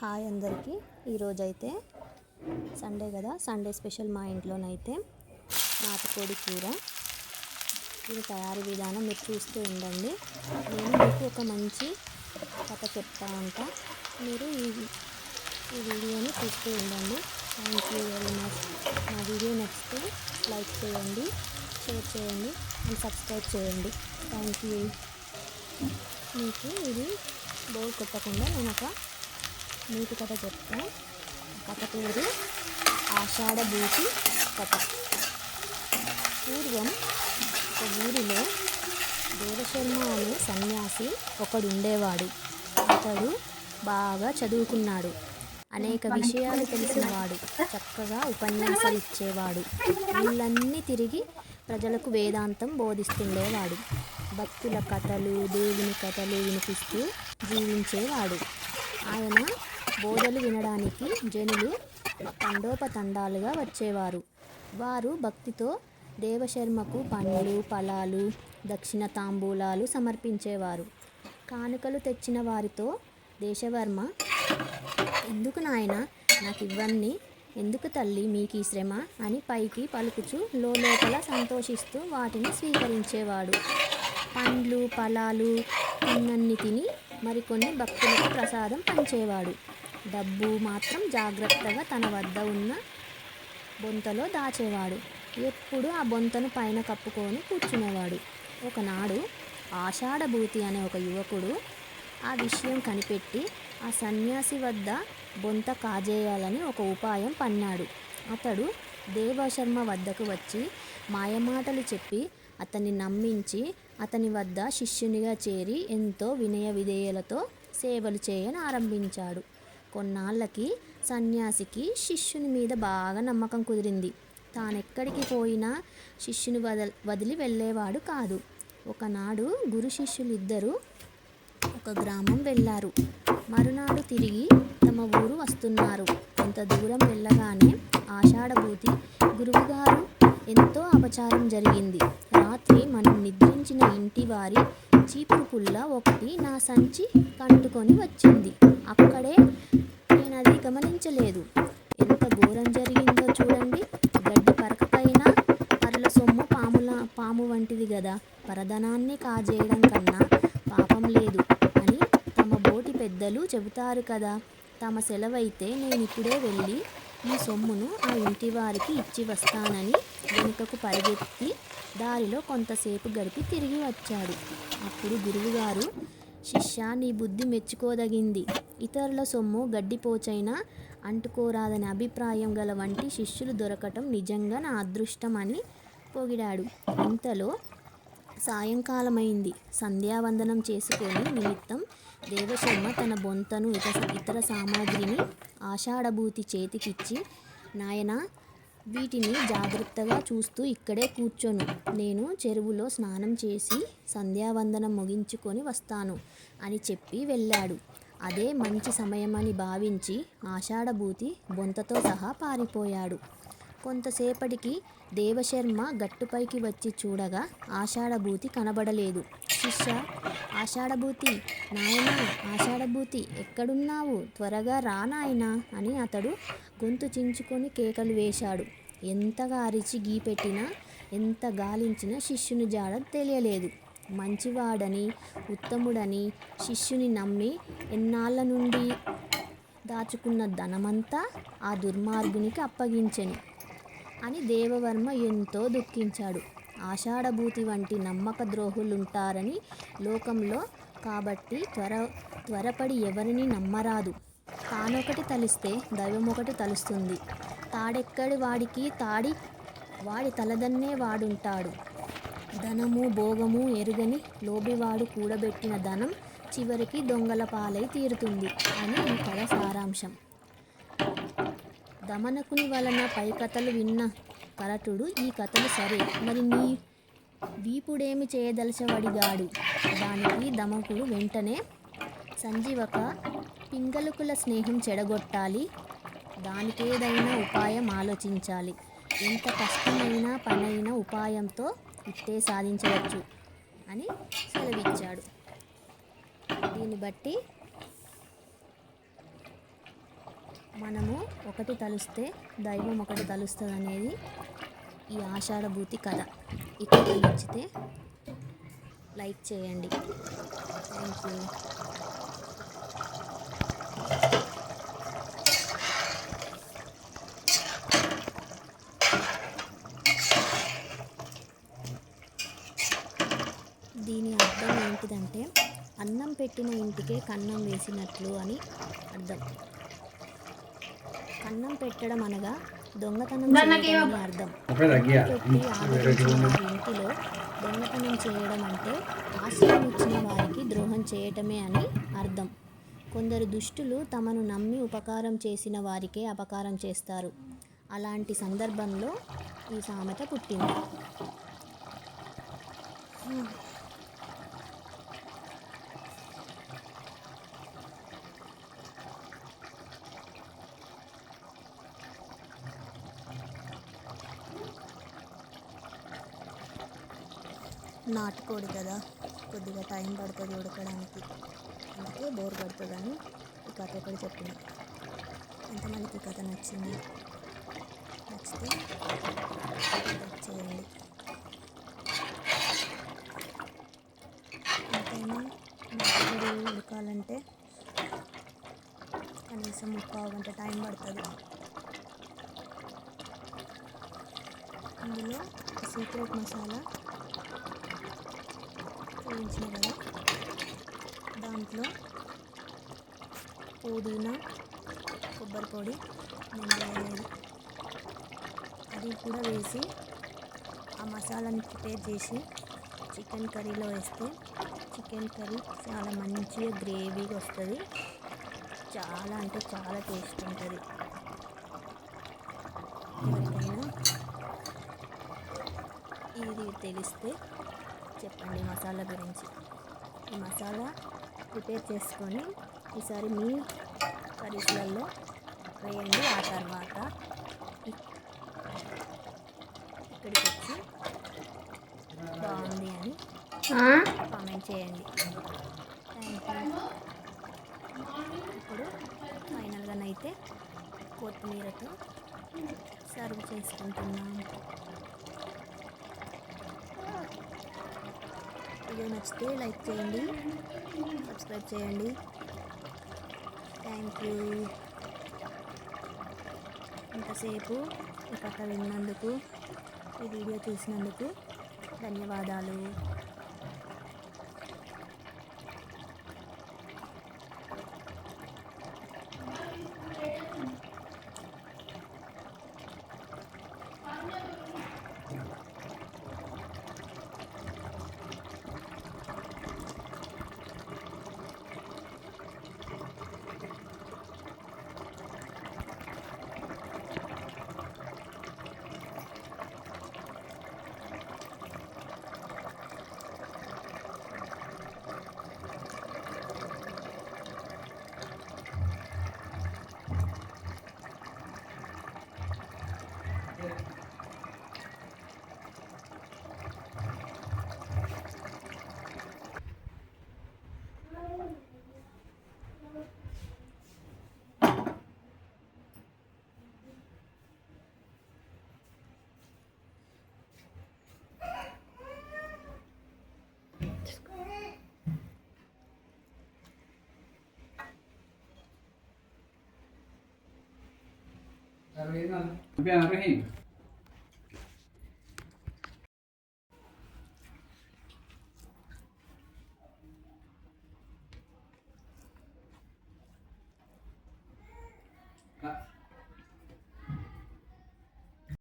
Hi అందరికీ. ఈరోజైతే Sunday కదా, సండే స్పెషల్ మా ఇంట్లోనైతే నాటుకోడి కూర. దీని తయారీ విధానం మీరు చూస్తూ ఉండండి. నేను మీకు ఒక మంచి కథ చెప్తా ఉంటా, మీరు ఈ వీడియోని చూస్తూ ఉండండి. Thank you very much. నా వీడియో నచ్చితే లైక్ చేయండి, షేర్ చేయండి అండ్ సబ్స్క్రైబ్ చేయండి. Thank you. మీకు ఇది బోర్ కొట్టకుండా నేను ఒక నీతి కథ చెప్తా. కథ పేరు ఆషాఢభూతి కథ. పూర్వం ఒక ఊరిలో దేవశర్మ అనే సన్యాసి ఒకడుండేవాడు. అతడు బాగా చదువుకున్నాడు, అనేక విషయాలు తెలిసినవాడు, చక్కగా ఉపన్యాసాలు ఇచ్చేవాడు, ఊళ్ళన్నీ తిరిగి ప్రజలకు వేదాంతం బోధిస్తుండేవాడు. భక్తుల కథలు, దేవుని కథలు వినిపిస్తూ జీవించేవాడు. ఆయన బోధలు వినడానికి జనులు తండోపతండాలుగా వచ్చేవారు. వారు భక్తితో దేవశర్మకు పండ్లు, ఫలాలు, దక్షిణ తాంబూలాలు సమర్పించేవారు. కానుకలు తెచ్చిన వారితో దేశవర్మ, ఎందుకు నాయనా నాకు ఇవన్నీ, ఎందుకు తల్లి మీకు ఈ శ్రమ అని పైకి పలుకుచూ లోపల సంతోషిస్తూ వాటిని స్వీకరించేవాడు. పండ్లు, ఫలాలు తిన్నన్ని తిని మరికొన్ని భక్తులకు ప్రసాదం పంచేవాడు. డబ్బు మాత్రం జాగ్రత్తగా తన వద్ద ఉన్న బొంతలో దాచేవాడు. ఎప్పుడు ఆ బొంతను పైన కప్పుకొని కూర్చునేవాడు. ఒకనాడు ఆషాఢభూతి అనే ఒక యువకుడు ఆ విషయం కనిపెట్టి ఆ సన్యాసి వద్ద బొంత కాజేయాలని ఒక ఉపాయం పన్నాడు. అతడు దేవశర్మ వద్దకు వచ్చి మాయమాటలు చెప్పి అతన్ని నమ్మించి అతని వద్ద శిష్యునిగా చేరి ఎంతో వినయ విధేయులతో సేవలు చేయని ఆరంభించాడు. కొన్నాళ్ళకి సన్యాసికి శిష్యుని మీద బాగా నమ్మకం కుదిరింది. తానెక్కడికి పోయినా శిష్యుని వదిలి వెళ్ళేవాడు కాదు. ఒకనాడు గురు శిష్యులిద్దరూ ఒక గ్రామం వెళ్ళారు. మరునాడు తిరిగి తమ ఊరు వస్తున్నారు. కొంత దూరం వెళ్ళగానే ఆషాఢభూతి, గురువుగారు ఎంతో అపచారం జరిగింది. రాత్రి మనం నిద్రించిన ఇంటి వారి చీపురు పుల్ల ఒకటి నా సంచి కంటుకొని వచ్చింది. అక్కడే నేను అది గమనించలేదు. ఎంత ఘోరం జరిగిందో చూడండి. గడ్డి పరకపైన పరుల సొమ్ము పాము వంటిది గదా, పరధనాన్ని కాజేయడం కన్నా పాపం లేదు అని తమ బోటి పెద్దలు చెబుతారు కదా. తమ సెలవైతే నేనిప్పుడే వెళ్ళి ఈ సొమ్మును ఆ ఇంటి వారికి ఇచ్చి వస్తానని వెనుకకు పరిగెత్తి దారిలో కొంతసేపు గడిపి తిరిగి వచ్చాడు. అప్పుడు గురువుగారు, శిష్య, నీ బుద్ధి మెచ్చుకోదగింది. ఇతరుల సొమ్ము గడ్డిపోచైనా అంటుకోరాదనే అభిప్రాయం గల వంటి శిష్యులు దొరకటం నిజంగా నా అదృష్టం అని పొగిడాడు. ఇంతలో సాయంకాలమైంది. సంధ్యావందనం చేసుకొని నిమిత్తం దేవశర్మ తన బొంతను ఇతర సామాగ్రిని ఆషాఢభూతి చేతికిచ్చి, నాయనా, వీటిని జాగ్రత్తగా చూస్తూ ఇక్కడే కూర్చొను. నేను చెరువులో స్నానం చేసి సంధ్యావందనం ముగించుకొని వస్తాను అని చెప్పి వెళ్ళాడు. అదే మంచి సమయమని భావించి ఆషాఢభూతి బొంతతో సహా పారిపోయాడు. కొంతసేపటికి దేవశర్మ గట్టుపైకి వచ్చి చూడగా ఆషాఢభూతి కనబడలేదు. శిష్య, ఆషాఢభూతి, నాయనా, ఆషాఢభూతి ఎక్కడున్నావు? త్వరగా రా నాయనా అని అతడు గొంతు చించుకొని కేకలు వేశాడు. ఎంతగా అరిచి గీపెట్టినా, ఎంత గాలించినా శిష్యుని జాడ తెలియలేదు. మంచివాడని, ఉత్తముడని శిష్యుని నమ్మి ఎన్నాళ్ళ నుండి దాచుకున్న ధనమంతా ఆ దుర్మార్గునికి అప్పగించెను అని దేవవర్మ ఎంతో దుఃఖించాడు. ఆషాఢభూతి వంటి నమ్మక ద్రోహులుంటారని లోకంలో, కాబట్టి త్వరపడి ఎవరిని నమ్మరాదు. తానొకటి తలిస్తే దైవమొకటి తలుస్తుంది. తాడెక్కడి వాడికి తాడి వాడి తలదన్నే వాడుంటాడు. ధనము భోగము ఎరుగని లోబివాడు కూడబెట్టిన ధనం చివరికి దొంగల పాలై తీరుతుంది అని ఈ కథ సారాంశం. దమనకుని వలన పై కథలు విన్న కరటుడు ఈ కథలు సరే, మరి నీ వీపుడేమి చేయదలచవడిగాడు? దానికి దమకుడు వెంటనే, సంజీవక, పింగళకుల స్నేహం చెడగొట్టాలి, దానికేదైనా ఉపాయం ఆలోచించాలి. ఎంత కష్టమైన పనైనా ఉపాయంతో ఇట్టే సాధించవచ్చు అని సెలవిచ్చాడు. దీన్ని బట్టి మనము ఒకటి తలుస్తే దైవం ఒకటి తలుస్తుంది అనేది ఈ ఆషాఢభూతి కథ. ఈ కథ నచ్చితే లైక్ చేయండి. Thank you. దీని అర్థం ఏంటిదంటే అన్నం పెట్టిన ఇంటికే కన్నం వేసినట్లు అని అర్థం. కన్నం పెట్టడం అనగా దొంగతనం చేయడం అని అర్థం. పెట్టి ఆదరించిన వారి ఇంటిలో దొంగతనం చేయడం అంటే ఆశ్రయం ఇచ్చిన వారికి ద్రోహం చేయటమే అని అర్థం. కొందరు దుష్టులు తమను నమ్మి ఉపకారం చేసిన వారికే అపకారం చేస్తారు. అలాంటి సందర్భంలో ఈ సామెత పుట్టింది. నాటుకోడి కదా, కొద్దిగా టైం పడుతుంది ఉడకడానికి, అందుకే బోర్ పడుతుందని ఈ కథ ఒకటి చెప్పిన. ఎంతమందికి ఈ కథ నచ్చింది? నచ్చితే లైక్ చేయండి. ఎంతైనా నాటుకోడి ఉడకాలంటే కనీసం 30 గంట టైం పడుతుంది. ఇందులో సీక్రెట్ మసాలా వేయించిన కదా, దాంట్లో పుదీనా, కొబ్బరి పొడి నేను వేయలేదు, అది కూడా వేసి ఆ మసాలాని ప్రిపేర్ చేసి చికెన్ కర్రీలో వేస్తే చికెన్ కర్రీ చాలా మంచిగా గ్రేవీగా వస్తుంది. చాలా అంటే చాలా టేస్ట్ ఉంటుంది. ఎవరికైనా ఇది తెలిస్తే చెప్పండి మసాలా గురించి. ఈ మసాలా ప్రిపేర్ చేసుకొని ఈసారి మీ కర్రీస్లలో వేయండి. ఆ తర్వాత ఇక్కడికి వచ్చి బాగుంది అని కామెంట్ చేయండి. Thank you. ఇప్పుడు ఫైనల్గానైతే కొత్తిమీరతో సర్వ్ చేసుకుంటున్నాం. వీడియో నచ్చితే లైక్ చేయండి, సబ్స్క్రైబ్ చేయండి. Thank you. ఇంతసేపు ఈ కథ విన్నందుకు, ఈ వీడియో చూసినందుకు ధన్యవాదాలు. Rahim.